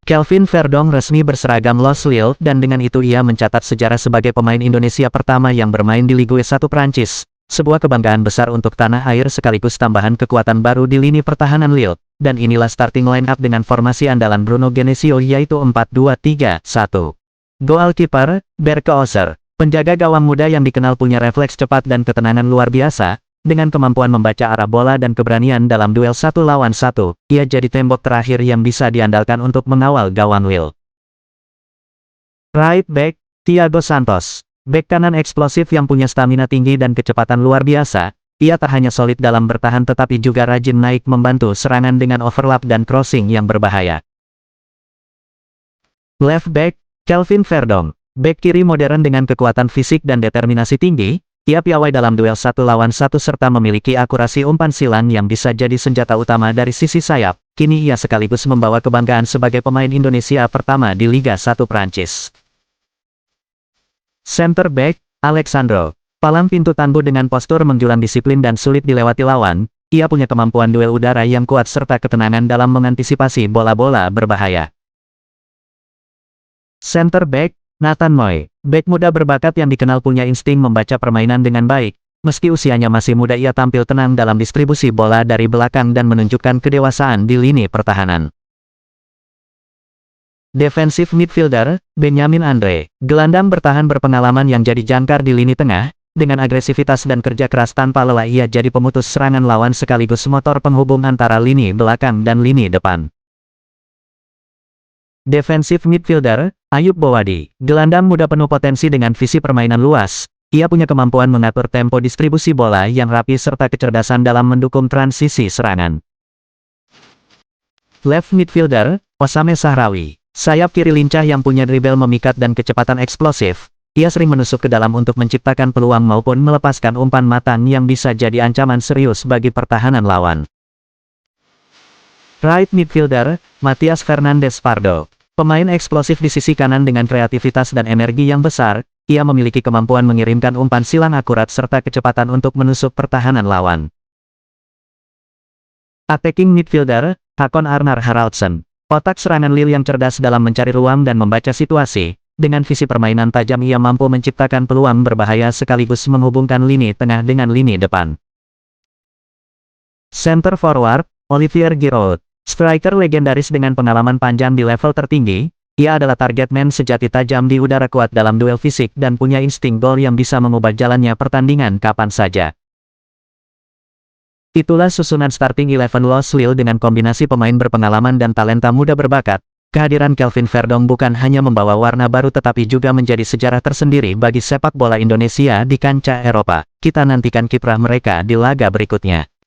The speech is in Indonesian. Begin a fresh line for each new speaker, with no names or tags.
Kelvin Verdong resmi berseragam Los Lille dan dengan itu ia mencatat sejarah sebagai pemain Indonesia pertama yang bermain di Ligue 1 Prancis. Sebuah kebanggaan besar untuk tanah air sekaligus tambahan kekuatan baru di lini pertahanan Lille. Dan inilah starting line-up dengan formasi andalan Bruno Genesio yaitu 4-2-3-1. Goalkeeper, Berke Ozer. Penjaga gawang muda yang dikenal punya refleks cepat dan ketenangan luar biasa. Dengan kemampuan membaca arah bola dan keberanian dalam duel 1 lawan 1, ia jadi tembok terakhir yang bisa diandalkan untuk mengawal gawang Lille. Right back, Thiago Santos. Bek kanan eksplosif yang punya stamina tinggi dan kecepatan luar biasa. Ia tak hanya solid dalam bertahan tetapi juga rajin naik membantu serangan dengan overlap dan crossing yang berbahaya. Left back, Kelvin Verdong. Bek kiri modern dengan kekuatan fisik dan determinasi tinggi, ia piawai dalam duel 1 lawan 1 serta memiliki akurasi umpan silang yang bisa jadi senjata utama dari sisi sayap. Kini ia sekaligus membawa kebanggaan sebagai pemain Indonesia pertama di Liga 1 Prancis. Center back, Alexandro. Palang pintu Tanbu dengan postur menjulang disiplin dan sulit dilewati lawan, ia punya kemampuan duel udara yang kuat serta ketenangan dalam mengantisipasi bola-bola berbahaya. Center back, Nathan Moy. Bek muda berbakat yang dikenal punya insting membaca permainan dengan baik. Meski usianya masih muda ia tampil tenang dalam distribusi bola dari belakang dan menunjukkan kedewasaan di lini pertahanan. Defensive midfielder, Benyamin Andre. Gelandang bertahan berpengalaman yang jadi jangkar di lini tengah. Dengan agresivitas dan kerja keras tanpa lelah ia jadi pemutus serangan lawan sekaligus motor penghubung antara lini belakang dan lini depan. Defensive midfielder, Ayub Bowadi. Gelandang muda penuh potensi dengan visi permainan luas. Ia punya kemampuan mengatur tempo distribusi bola yang rapi serta kecerdasan dalam mendukung transisi serangan. Left midfielder, Osame Sahrawi. Sayap kiri lincah yang punya dribble memikat dan kecepatan eksplosif. Ia sering menusuk ke dalam untuk menciptakan peluang maupun melepaskan umpan matang yang bisa jadi ancaman serius bagi pertahanan lawan. Right midfielder, Matias Fernandes Pardo. Pemain eksplosif di sisi kanan dengan kreativitas dan energi yang besar, ia memiliki kemampuan mengirimkan umpan silang akurat serta kecepatan untuk menusuk pertahanan lawan. Attacking midfielder, Hakon Arnar Haraldsen. Otak serangan Lille yang cerdas dalam mencari ruang dan membaca situasi. Dengan visi permainan tajam ia mampu menciptakan peluang berbahaya sekaligus menghubungkan lini tengah dengan lini depan. Center forward, Olivier Giroud. Striker legendaris dengan pengalaman panjang di level tertinggi, ia adalah target man sejati tajam di udara kuat dalam duel fisik dan punya insting gol yang bisa mengubah jalannya pertandingan kapan saja. Itulah susunan starting 11 Los Lille dengan kombinasi pemain berpengalaman dan talenta muda berbakat. Kehadiran Kelvin Verdong bukan hanya membawa warna baru tetapi juga menjadi sejarah tersendiri bagi sepak bola Indonesia di kancah Eropa. Kita nantikan kiprah mereka di laga berikutnya.